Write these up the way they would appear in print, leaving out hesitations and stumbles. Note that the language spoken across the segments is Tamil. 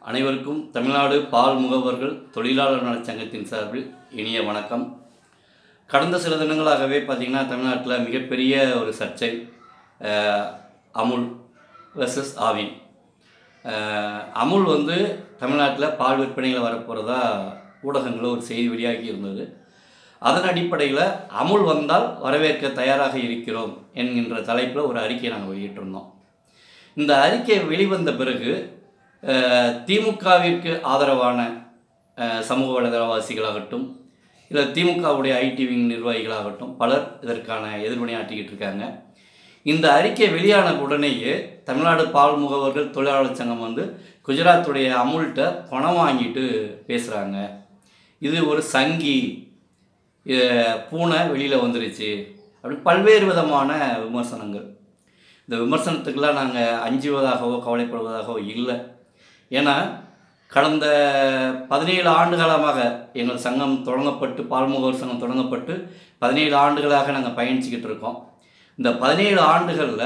அனைவருக்கும் தமிழ்நாடு பால் முகவர்கள் தொழிலாளர் நலச்சங்கத்தின் சார்பில் இனிய வணக்கம். கடந்த சில தினங்களாகவே பார்த்திங்கன்னா தமிழ்நாட்டில் மிகப்பெரிய ஒரு சர்ச்சை அமுல் வெர்சஸ் ஆவின். அமுல் தமிழ்நாட்டில் பால் விற்பனையில் வரப்போகிறதா ஊடகங்களில் ஒரு செய்தி வெளியாகி இருந்தது. அதன் அடிப்படையில் அமுல் வந்தால் வரவேற்க தயாராக இருக்கிறோம் என்கின்ற தலைப்பில் ஒரு அறிக்கையை நாங்கள் வெளியிட்டிருந்தோம். இந்த அறிக்கை வெளிவந்த பிறகு திமுகவிற்கு ஆதரவான சமூக வலைதளவாசிகளாகட்டும் இல்லை திமுகவுடைய ஐடி விங் நிர்வாகிகளாகட்டும் பலர் இதற்கான எதிர்வினையாற்றிக்கிட்டு இருக்காங்க. இந்த அறிக்கை வெளியான உடனேயே தமிழ்நாடு பால் முகவர்கள் தொழிலாளர் சங்கம் குஜராத்துடைய அமுல்கிட்ட பணம் வாங்கிட்டு பேசுகிறாங்க. இது ஒரு சங்கி, பூனை வெளியில் வந்துருச்சு அப்படி பல்வேறு விதமான விமர்சனங்கள். இந்த விமர்சனத்துக்கெல்லாம் நாங்கள் அஞ்சுவதாகவோ கவலைப்படுவதாகவோ இல்லை. ஏன்னா கடந்த 17 ஆண்டுகாலமாக எங்கள் சங்கம் தொடங்கப்பட்டு, பால்முகவர் சங்கம் தொடங்கப்பட்டு 17 ஆண்டுகளாக நாங்கள் பயணிச்சுக்கிட்டு இருக்கோம். இந்த 17 ஆண்டுகளில்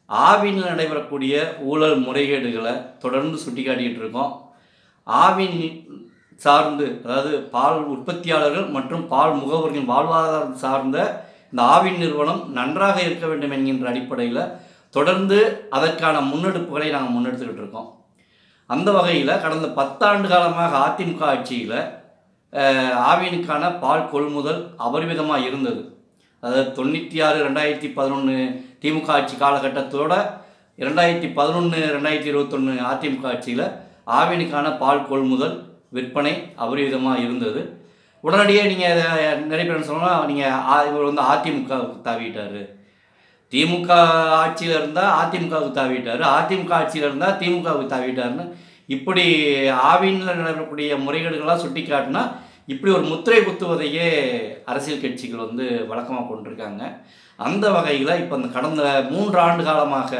ஆவினில் நடைபெறக்கூடிய ஊழல் முறைகேடுகளை தொடர்ந்து சுட்டி காட்டிக்கிட்டு இருக்கோம். ஆவின் சார்ந்து, அதாவது பால் உற்பத்தியாளர்கள் மற்றும் பால் முகவர்களின் வாழ்வாதாரம் சார்ந்த இந்த ஆவின் நிறுவனம் நன்றாக இருக்க வேண்டும் என்கின்ற அடிப்படையில் தொடர்ந்து அதற்கான முன்னெடுப்புகளை நாங்கள் முன்னெடுத்துக்கிட்டு இருக்கோம். அந்த வகையில் கடந்த 10 ஆண்டு காலமாக அதிமுக ஆட்சியில் ஆவினுக்கான பால் கொள்முதல் அபரிமிதமாக இருந்தது. அதாவது 96, 2011 திமுக ஆட்சி காலகட்டத்தோட 2011, 2021 அதிமுக ஆட்சியில் ஆவினுக்கான பால் கொள்முதல் விற்பனை அபரிமிதமாக இருந்தது. உடனடியே நீங்கள் நிறைய பேர் சொல்லணும், நீங்கள் இவர் அதிமுகவுக்கு தாவிட்டார், திமுக ஆட்சியில் இருந்தால் அதிமுகவுக்கு தாவிட்டார், அதிமுக ஆட்சியில் இருந்தால் திமுகவுக்கு தாவிட்டார்னு இப்படி ஆவினில் நடக்கக்கூடிய முறைகேடுகளாக சுட்டி காட்டினா இப்படி ஒரு முத்திரை குத்துவதையே அரசியல் கட்சிகள் வழக்கமாக கொண்டிருக்காங்க. அந்த வகையில் இப்போ இந்த கடந்த 3 ஆண்டு காலமாக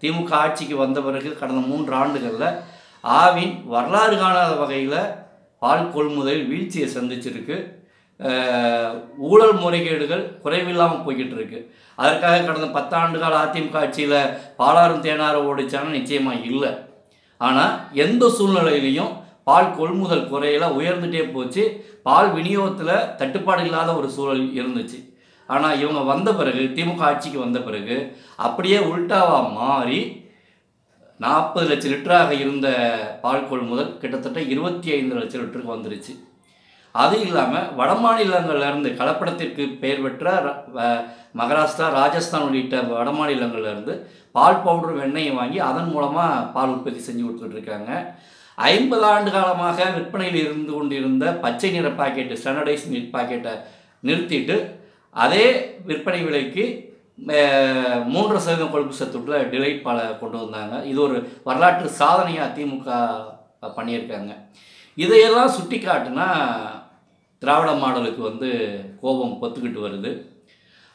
திமுக ஆட்சிக்கு வந்த பிறகு கடந்த 3 ஆண்டுகளில் ஆவின் வரலாறு காணாத வகையில் பால் கொள்முதலில் வீழ்ச்சியை சந்திச்சிருக்கு. ஊழல் முறைகேடுகள் குறைவில்லாமல் போய்கிட்டு இருக்கு. அதற்காக கடந்த 10 ஆண்டு கால அதிமுக ஆட்சியில் பாலாறும் தேனாரும் ஓடிச்சான்னு நிச்சயமாக இல்லை. ஆனால் எந்த சூழ்நிலையிலையும் பால் கொள்முதல் குறையில் உயர்ந்துகிட்டே போச்சு. பால் விநியோகத்தில் தட்டுப்பாடு இல்லாத ஒரு சூழல் இருந்துச்சு. ஆனால் இவங்க வந்த பிறகு, திமுக ஆட்சிக்கு வந்த பிறகு அப்படியே உல்டாவாக மாறி 40 லட்சம் லிட்டராக இருந்த பால் கொள்முதல் கிட்டத்தட்ட 25 லட்சம் லிட்டருக்கு வந்துருச்சு. அது இல்லாமல் வட மாநிலங்கள்லேருந்து கலப்படத்திற்கு பெயர் பெற்ற மகாராஷ்டிரா, ராஜஸ்தான் உள்ளிட்ட வட மாநிலங்கள்லேருந்து பால் பவுடர் வெண்ணெயை வாங்கி அதன் மூலமாக பால் உற்பத்தி செஞ்சு கொடுத்துட்ருக்காங்க. 50 ஆண்டு காலமாக விற்பனையில் இருந்து கொண்டிருந்த பச்சை நிற பாக்கெட்டு, ஸ்டாண்டர்டைஸ் மில்க் பாக்கெட்டை நிறுத்திட்டு அதே விற்பனை விலைக்கு 3% கொழுப்பு சத்துள்ள டிலைட் பாலை கொண்டு வந்தாங்க. இது ஒரு வரலாற்று சாதனையாக திமுக பண்ணியிருக்காங்க. இதையெல்லாம் சுட்டி காட்டுனா திராவிட மாடலுக்கு கோபம் பொத்துக்கிட்டு வருது.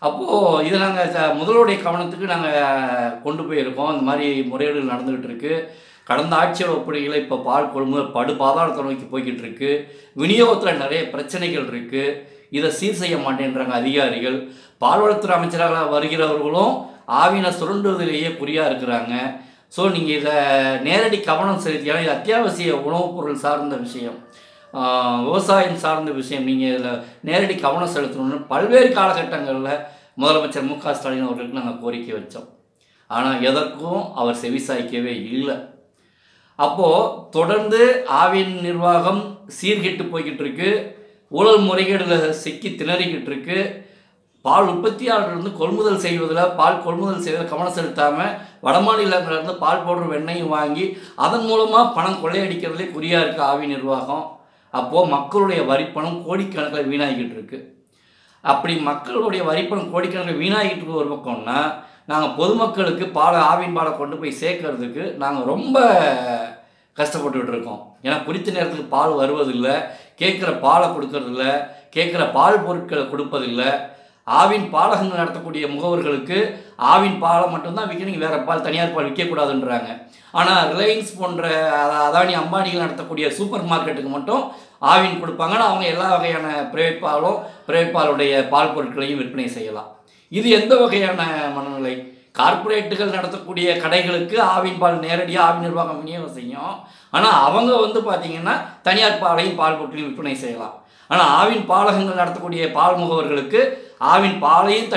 அப்போது இதை நாங்கள் முதலுடைய கவனத்துக்கு நாங்கள் கொண்டு போயிருக்கோம். இந்த மாதிரி முறைகேடுகள் நடந்துக்கிட்டு இருக்குது. கடந்த ஆட்சியோட ஒப்படையில் இப்போ பால் கொள்முதல் படு பாதாளத்தை நோக்கி போய்கிட்டு இருக்குது. விநியோகத்தில் நிறைய பிரச்சனைகள் இருக்குது. இதை சீர் செய்ய மாட்டேன்றாங்க அதிகாரிகள். பால்வளத்துறை அமைச்சராக வருகிறவர்களும் ஆவினை சுரண்டுவதிலேயே குறியாக இருக்கிறாங்க. ஸோ நீங்கள் இதை நேரடி கவனம் செலுத்தியால் இது அத்தியாவசிய உணவுப் பொருள் சார்ந்த விஷயம், விவசாயம் சார்ந்த விஷயம், நீங்கள் இதில் நேரடி கவனம் செலுத்தணும்னு பல்வேறு காலகட்டங்களில் முதலமைச்சர் மு.க. ஸ்டாலின் அவர்களுக்கு நாங்கள் கோரிக்கை வச்சோம். ஆனால் எதற்கும் அவர் செவிசாய்க்கவே இல்லை. அப்போது தொடர்ந்து ஆவின் நிர்வாகம் சீர்கெட்டு போய்கிட்டு இருக்கு. ஊழல் முறைகேடில் சிக்கி திணறிக்கிட்டு இருக்கு. பால் உற்பத்தியாளர் கொள்முதல் செய்வதில், பால் கொள்முதல் செய்வதில் கவனம் செலுத்தாமல் வடமாநிலங்களிலிருந்து பால் பவுடர் வெண்ணையும் வாங்கி அதன் மூலமாக பணம் கொள்ளையடிக்கிறதுலே குறியாக இருக்குது ஆவின் நிர்வாகம். அப்போது மக்களுடைய வரிப்பணம் கோடிக்கணக்கில் வீணாகிக்கிட்டு இருக்கு. அப்படி மக்களுடைய வரிப்பணம் கோடிக்கணக்கில் வீணாகிட்டு இருக்க ஒரு பக்கம்னா, நாங்கள் பொதுமக்களுக்கு ஆவின் பாலை கொண்டு போய் சேர்க்கறதுக்கு நாங்கள் ரொம்ப கஷ்டப்பட்டுக்கிட்டு இருக்கோம். ஏன்னா குறித்த நேரத்துக்கு பால் வருவதில்லை, கேட்குற பாலை கொடுக்கறதில்ல, கேட்குற பால் பொருட்களை கொடுப்பதில்லை. ஆவின் பாலகங்கள் நடத்தக்கூடிய முகவர்களுக்கு ஆவின் பாலை மட்டும்தான் விற்கணும், வேறு பால் தனியார் பால் விற்கக்கூடாதுன்றாங்க. ஆனால் ரிலையன்ஸ் போன்ற அதானி அம்பானிகள் நடத்தக்கூடிய சூப்பர் மார்க்கெட்டுக்கு மட்டும் ஆவின் கொடுப்பாங்கன்னா அவங்க எல்லா வகையான பிரைவேட் பாலுடைய பால் பொருட்களையும் விற்பனை செய்யலாம். இது எந்த வகையான மனநிலை? கார்ப்பரேட்டுகள் நடத்தக்கூடிய கடைகளுக்கு ஆவின் பால் நேரடியாக ஆவின் நிர்வாகம் விநியோகம் செய்யும். ஆனால் அவங்க வந்து பார்த்திங்கன்னா தனியார் பாலையும் பால் பொருட்களையும் விற்பனை செய்யலாம். ஆனால் ஆவின் பாலகங்கள் நடத்தக்கூடிய பால் முகவர்களுக்கு ஆவின் பாலையும்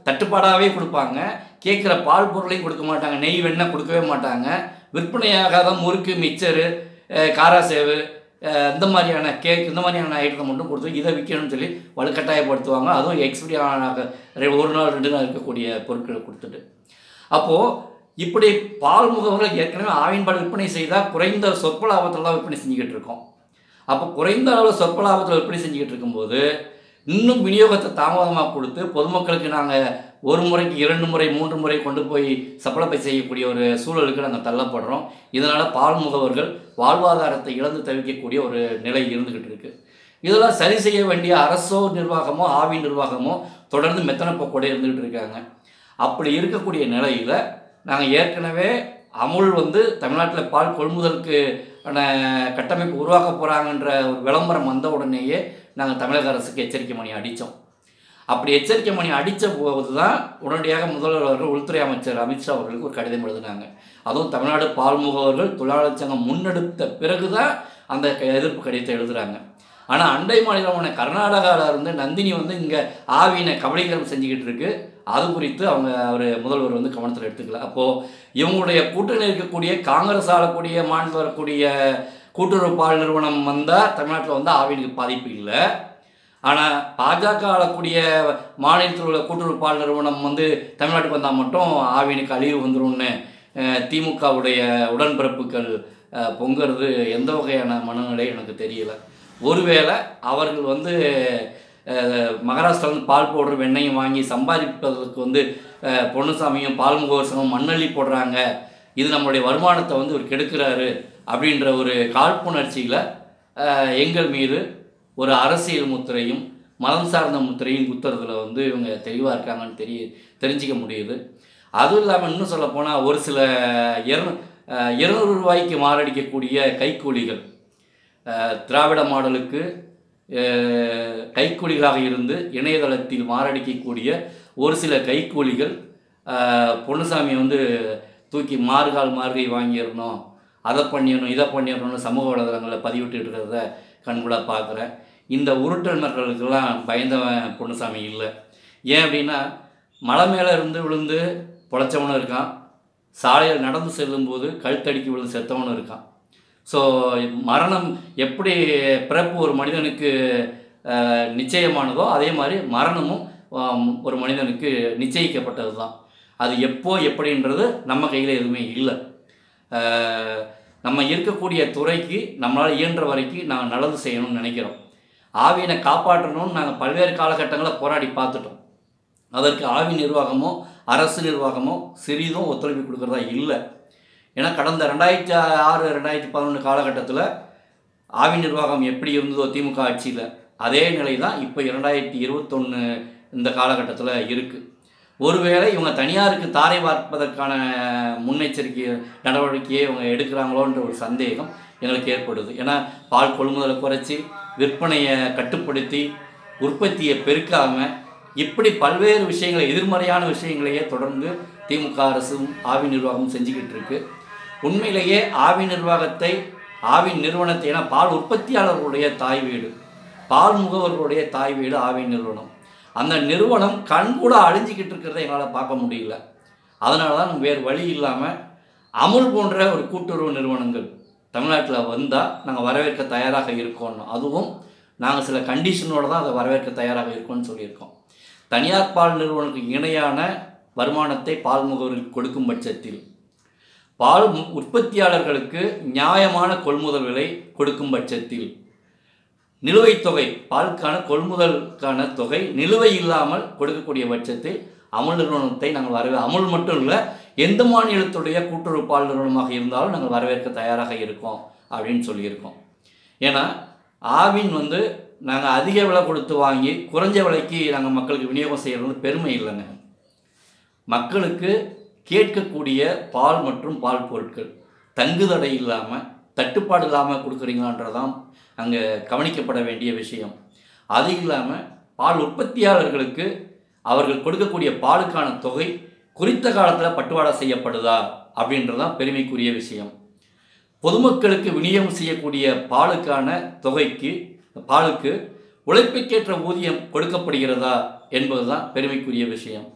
தட்டுப்பாடாகவே கொடுப்பாங்க. கேட்குற பால் பொருளையும் கொடுக்க மாட்டாங்க. நெய் வெண்ணெய் கொடுக்கவே மாட்டாங்க. விற்பனையாக தான் முறுக்கு, மிக்சரு, காராசேவு, இந்த மாதிரியான கேக், இந்த மாதிரியான ஐட்டத்தை மட்டும் கொடுத்து இதை விற்கணும்னு சொல்லி வலுக்கட்டாயப்படுத்துவாங்க. அதுவும் எக்ஸ்பிரி ஆனாக 1 நாள் 2 நாள் இருக்கக்கூடிய பொருட்களை கொடுத்துட்டு. அப்போது இப்படி பால் முகவர்கள் ஏற்கனவே ஆவின் பால் விற்பனை செய்தால் குறைந்த சொற்ப லாபத்தில் தான் விற்பனை செஞ்சுக்கிட்டு இருக்கோம். அப்போ குறைந்த அளவில் சொற்ப லாபத்தில் விற்பனை செஞ்சுக்கிட்டு இருக்கும்போது இன்னும் விநியோகத்தை தாமதமாக கொடுத்து பொதுமக்களுக்கு நாங்கள் 1 முறைக்கு 2 முறை 3 முறை கொண்டு போய் சப்ளை செய்யக்கூடிய ஒரு சூழலுக்கு நாங்கள் தள்ளப்படுறோம். இதனால் பால் முகவர்கள் வாழ்வாதாரத்தை இழந்து தவிக்கக்கூடிய ஒரு நிலை இருந்துக்கிட்டு இருக்குது. இதெல்லாம் சரி செய்ய வேண்டிய அரசோ நிர்வாகமோ ஆவின் நிர்வாகமோ தொடர்ந்து மெத்தன போக்கோடு இருந்துக்கிட்டு இருக்காங்க. அப்படி இருக்கக்கூடிய நிலையில் நாங்கள் ஏற்கனவே அமுல் வந்து தமிழ்நாட்டில் பால் கொள்முதலுக்கு கட்டமைப்பு உருவாக்க போகிறாங்கன்ற ஒரு விளம்பரம் வந்த உடனேயே நாங்கள் தமிழக அரசுக்கு எச்சரிக்கை மணி அடித்தோம். அப்படி எச்சரிக்கை மணி அடித்த போது தான் உடனடியாக முதல்வர் அவர்கள் உள்துறை அமைச்சர் அமித்ஷா அவர்களுக்கு ஒரு கடிதம் எழுதினாங்க. அதுவும் தமிழ்நாடு பால் முகவர்கள் தொழிலாளர் சங்கம் முன்னெடுத்த பிறகு தான் அந்த எதிர்ப்பு கடிதத்தை எழுதுகிறாங்க. ஆனால் அண்டை மாநிலமான கர்நாடகாவில் இருந்து நந்தினி வந்து இங்கே ஆவியினை கபலீகரம் செஞ்சுக்கிட்டு இருக்கு. அது குறித்து அவர் முதல்வர் வந்து கவனத்தில் எடுத்துக்கல. அப்போது இவங்களுடைய கூட்டணியில் இருக்கக்கூடிய காங்கிரஸ் ஆளக்கூடிய மாநிலத்தில் வரக்கூடிய கூட்டுறவு பால் நிறுவனம் வந்தால் தமிழ்நாட்டில் வந்து ஆவினுக்கு பாதிப்பு இல்லை. ஆனால் பாஜக ஆளக்கூடிய மாநிலத்தில் உள்ள கூட்டுறவு பால் நிறுவனம் வந்து தமிழ்நாட்டுக்கு வந்தால் மட்டும் ஆவினுக்கு அழிவு வந்துடும்னு திமுகவுடைய உடன்பிறப்புகள் பொங்குறது எந்த வகையான மனநிலை எனக்கு தெரியல. ஒருவேளை அவர்கள் வந்து மகாராஷ்டிராவிலேருந்து பால் பவுடர் வெண்ணையும் வாங்கி சம்பாதிப்பதற்கு வந்து பொன்னுசாமியும் பால் முகவர் சங்கம் மண்ணள்ளி போடுறாங்க, இது நம்மளுடைய வருமானத்தை வந்து இவர் கெடுக்கிறாரு அப்படின்ற ஒரு காழ்ப்புணர்ச்சியில் எங்கள் மீது ஒரு அரசியல் முத்திரையும் மதம் சார்ந்த முத்திரையும் குத்துறதுல வந்து இவங்க தெளிவாக இருக்காங்கன்னு தெரிஞ்சிக்க முடியுது. அதுவும் இல்லாமல் இன்னும் சொல்லப்போனால் ஒரு சில 200 ரூபாய்க்கு மாரடிக்கக்கூடிய கைக்கூலிகள், திராவிட மாடலுக்கு கைக்கூலிகளாக இருந்து இணையதளத்தில் மாரடிக்கக்கூடிய ஒரு சில கைக்கூலிகள் பொன்னுசாமி வந்து தூக்கி மார்கை வாங்கிடணும், அதை பண்ணிடணும், இதை பண்ணிடணும்னு சமூக வலைதளங்களில் பதிவிட்டு இருக்கிறத கண்கூடாக பார்க்குறேன். இந்த உருட்டல் மிரட்டலுக்கெல்லாம் பயந்தவன் பொன்னுசாமி இல்லை. ஏன் அப்படின்னா மலை மேலே இருந்து விழுந்து பொழைச்சவனும் இருக்கான், சாலையில் நடந்து செல்லும்போது கழுத்தடிக்கி விழுந்து செத்தவனும் இருக்கான். ஸோ மரணம் எப்படி பிறப்பு ஒரு மனிதனுக்கு நிச்சயமானதோ அதே மாதிரி மரணமும் ஒரு மனிதனுக்கு நிச்சயிக்கப்பட்டது தான். அது எப்போ எப்படின்றது நம்ம கையில் எதுவுமே இல்லை. நம்ம இருக்கக்கூடிய துறைக்கு நம்மளால் இயன்ற வரைக்கும் நாங்கள் நல்லது செய்யணும்னு நினைக்கிறோம். ஆவியினை காப்பாற்றணும்னு நாங்கள் பல்வேறு காலகட்டங்களில் போராடி பார்த்துட்டோம். அதற்கு ஆவி நிர்வாகமோ அரசு நிர்வாகமோ சிறிதும் ஒத்துழைப்பு கொடுக்குறதா இல்லை. ஏன்னா கடந்த 2006 2011 காலகட்டத்தில் ஆவி நிர்வாகம் எப்படி இருந்ததோ திமுக ஆட்சியில் அதே நிலை தான் இப்போ 2021 இந்த காலகட்டத்தில் இருக்குது. ஒருவேளை இவங்க தனியாருக்கு தாரை பார்ப்பதற்கான முன்னெச்சரிக்கை நடவடிக்கையை இவங்க எடுக்கிறாங்களோன்ற ஒரு சந்தேகம் எங்களுக்கு ஏற்படுது. ஏன்னா பால் கொள்முதலை குறைச்சி விற்பனையை கட்டுப்படுத்தி உற்பத்தியை பெருக்காமல் இப்படி பல்வேறு விஷயங்களை எதிர்மறையான விஷயங்களையே தொடர்ந்து திமுக அரசும் ஆவி நிர்வாகமும் செஞ்சுக்கிட்டு இருக்கு. உண்மையிலேயே ஆவி நிர்வாகத்தை ஆவின் நிறுவனத்தை, ஏன்னா பால் உற்பத்தியாளர்களுடைய தாய் வீடு, பால் முகவர்களுடைய தாய் வீடு ஆவின் நிறுவனம். அந்த நிறுவனம் கண்கூட அழிஞ்சிக்கிட்டு இருக்கிறத எங்களால் பார்க்க முடியல. அதனால தான் வேறு வழி இல்லாமல் அமுல் போன்ற ஒரு கூட்டுறவு நிறுவனங்கள் தமிழ்நாட்டில் வந்தால் நாங்கள் வரவேற்க தயாராக இருக்கோம். அதுவும் நாங்கள் சில கண்டிஷனோடு தான் அதை வரவேற்க தயாராக இருக்கோம்னு சொல்லியிருக்கோம். தனியார் பால் நிறுவனத்துக்கு இணையான வருமானத்தை பால் முகவர்களுக்கு கொடுக்கும் பட்சத்தில், பால் உற்பத்தியாளர்களுக்கு நியாயமான கொள்முதல் விலை கொடுக்கும் பட்சத்தில், நிலுவைத் தொகை பாலுக்கான கொள்முதலுக்கான தொகை நிலுவை இல்லாமல் கொடுக்கக்கூடிய பட்சத்தில் அமுல் நிறுவனத்தை நாங்கள் அமுல் மட்டும் இல்லை, எந்த மாநிலத்துடைய கூட்டுறவு பால் நிறுவனமாக இருந்தாலும் நாங்கள் வரவேற்க தயாராக இருக்கோம் அப்படின்னு சொல்லியிருக்கோம். ஏன்னா ஆவின் வந்து நாங்கள் அதிக விலை கொடுத்து வாங்கி குறைஞ்ச விலைக்கு நாங்கள் மக்களுக்கு விநியோகம் செய்கிறது பெருமை இல்லைங்க. மக்களுக்கு கேட்கக்கூடிய பால் மற்றும் பால் பொருட்கள் தங்குதடை இல்லாமல் தட்டுப்பாடு இல்லாமல் கொடுக்குறீங்களான்றதான் அங்கே கவனிக்கப்பட வேண்டிய விஷயம். அது இல்லாமல் பால் உற்பத்தியாளர்களுக்கு அவர்கள் கொடுக்கக்கூடிய பாலுக்கான தொகை குறித்த காலத்தில் பட்டுவாடா செய்யப்படுதா அப்படின்றதான் பெருமைக்குரிய விஷயம். பொதுமக்களுக்கு விநியோகம் செய்யக்கூடிய பாலுக்கு உழைப்புக்கேற்ற ஊதியம் கொடுக்கப்படுகிறதா என்பதுதான் பெருமைக்குரிய விஷயம்.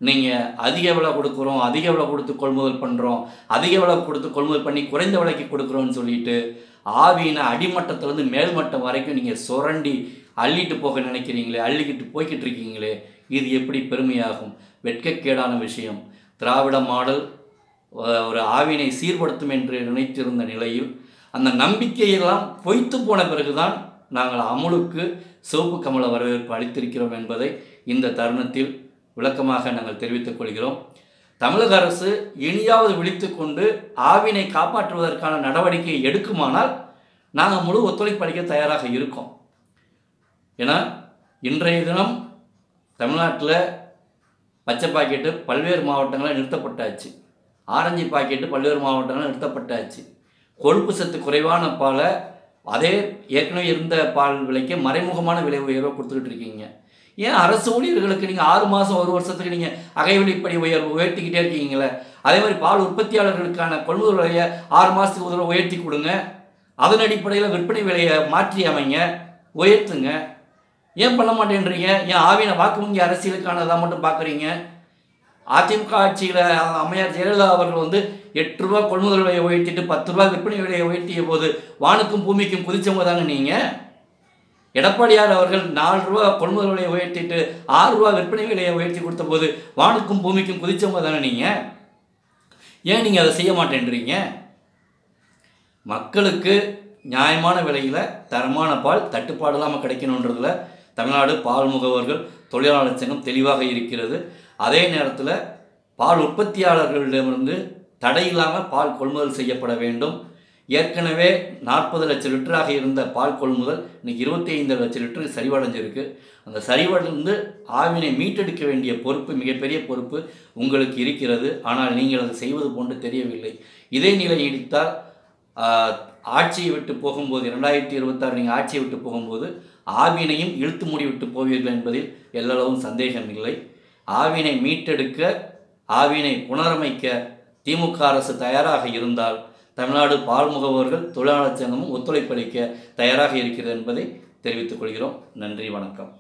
நீங்கள் அதிக விலை கொடுக்குறோம், அதிக விலை கொடுத்து கொள்முதல் பண்ணுறோம், அதிக விலை கொடுத்து கொள்முதல் பண்ணி குறைந்த விலைக்கு கொடுக்குறோன்னு சொல்லிட்டு ஆவியின அடிமட்டத்திலேருந்து மேல்மட்டம் வரைக்கும் நீங்கள் சுரண்டி அள்ளிட்டு போக நினைக்கிறீங்களே, அள்ளிக்கிட்டு போய்கிட்டு இருக்கீங்களே, இது எப்படி பெருமையாகும்? வெட்கக்கேடான விஷயம். திராவிட மாடல் ஒரு ஆவினை சீர்படுத்தும் என்று நினைத்திருந்த நிலையில் அந்த நம்பிக்கையெல்லாம் பொய்த்து போன பிறகுதான் நாங்கள் அமுலுக்கு சிவப்பு கமல வரவேற்பு அளித்திருக்கிறோம் என்பதை இந்த தருணத்தில் விளக்கமாக நாங்கள் தெரிவித்துக் கொள்கிறோம். தமிழக அரசு இனியாவது விழித்து கொண்டு ஆவினை காப்பாற்றுவதற்கான நடவடிக்கையை எடுக்குமானால் நாங்கள் முழு ஒத்துழைப்பு அளிக்க தயாராக இருக்கோம். ஏன்னா இன்றைய தினம் தமிழ்நாட்டில் பச்சை பாக்கெட்டு பல்வேறு மாவட்டங்களில் நிறுத்தப்பட்டாச்சு, ஆரஞ்சு பாக்கெட்டு பல்வேறு மாவட்டங்களில் நிறுத்தப்பட்டாச்சு. கொழுப்பு சத்து குறைவான பாலை அதே ஏற்கனவே இருந்த பால் விலைக்கு மறைமுகமான விலை உயர்வை கொடுத்துக்கிட்டு இருக்கீங்க. ஏன் அரசு ஊழியர்களுக்கு நீங்கள் 6 மாதம் 1 வருஷத்துக்கு நீங்கள் அகைவிலைப்படி உயர்வு உயர்த்திக்கிட்டே இருக்கீங்களே, அதே மாதிரி பால் உற்பத்தியாளர்களுக்கான கொள்முதல் விலையை 6 மாதத்துக்கு ஒரு உயர்த்தி கொடுங்க. அதன் அடிப்படையில் விற்பனை விலையை மாற்றி அமைங்க, உயர்த்துங்க. ஏன் பண்ண மாட்டேன்றீங்க? ஏன் ஆவின வாக்கு வங்கி அரசியலுக்கானதாக மட்டும் பார்க்குறீங்க? அதிமுக ஆட்சியில் அம்மையார் ஜெயலலிதா அவர்கள் 8 ரூபா கொள்முதல் விலையை உயர்த்திட்டு 10 ரூபா விற்பனை விலையை உயர்த்திய போது வானுக்கும் பூமிக்கும் குதிச்சவங்க தாங்க நீங்கள். எடப்பாடியார் அவர்கள் 4 ரூபா கொள்முதல் விலையை உயர்த்திட்டு 6 ரூபா விற்பனை விலையை உயர்த்தி கொடுத்த போது வானுக்கும் பூமிக்கும் குதிச்சவங்க தானே நீங்கள். ஏன் நீங்கள் அதை செய்ய மாட்டேன்றீங்க? மக்களுக்கு நியாயமான விலையில் தரமான பால் தட்டுப்பாடு இல்லாமல் கிடைக்கணுன்றதுல தமிழ்நாடு பால் முகவர்கள் தொழிலாளர் சங்கம் தெளிவாக இருக்கிறது. அதே நேரத்தில் பால் உற்பத்தியாளர்களிடமிருந்து தடை இல்லாமல் பால் கொள்முதல் செய்யப்பட வேண்டும். ஏற்கனவே 40 லட்சம் லிட்டராக இருந்த பால் கொள்முதல் இன்றைக்கி 25 லட்சம் லிட்டருக்கு சரிவடைஞ்சிருக்கு. அந்த சரிவடைந்து ஆவினை மீட்டெடுக்க வேண்டிய பொறுப்பு, மிகப்பெரிய பொறுப்பு உங்களுக்கு இருக்கிறது. ஆனால் நீங்கள் அதை செய்வது போன்று தெரியவில்லை. இதே நிலை நீடித்தால் ஆட்சியை விட்டு போகும்போது 2026 நீங்கள் ஆட்சியை விட்டு போகும்போது ஆவினையும் இழுத்து மூடி விட்டு போவீர்கள் என்பதில் எல்லளவும் சந்தேகம் இல்லை. ஆவினை மீட்டெடுக்க, ஆவினை புனரமைக்க திமுக அரசு தயாராக இருந்தால் தமிழ்நாடு பால் முகவர்கள் தொழிலாளர் சங்கமும் ஒத்துழைப்பளிக்க தயாராக இருக்கிறது என்பதை தெரிவித்துக் கொள்கிறோம். நன்றி, வணக்கம்.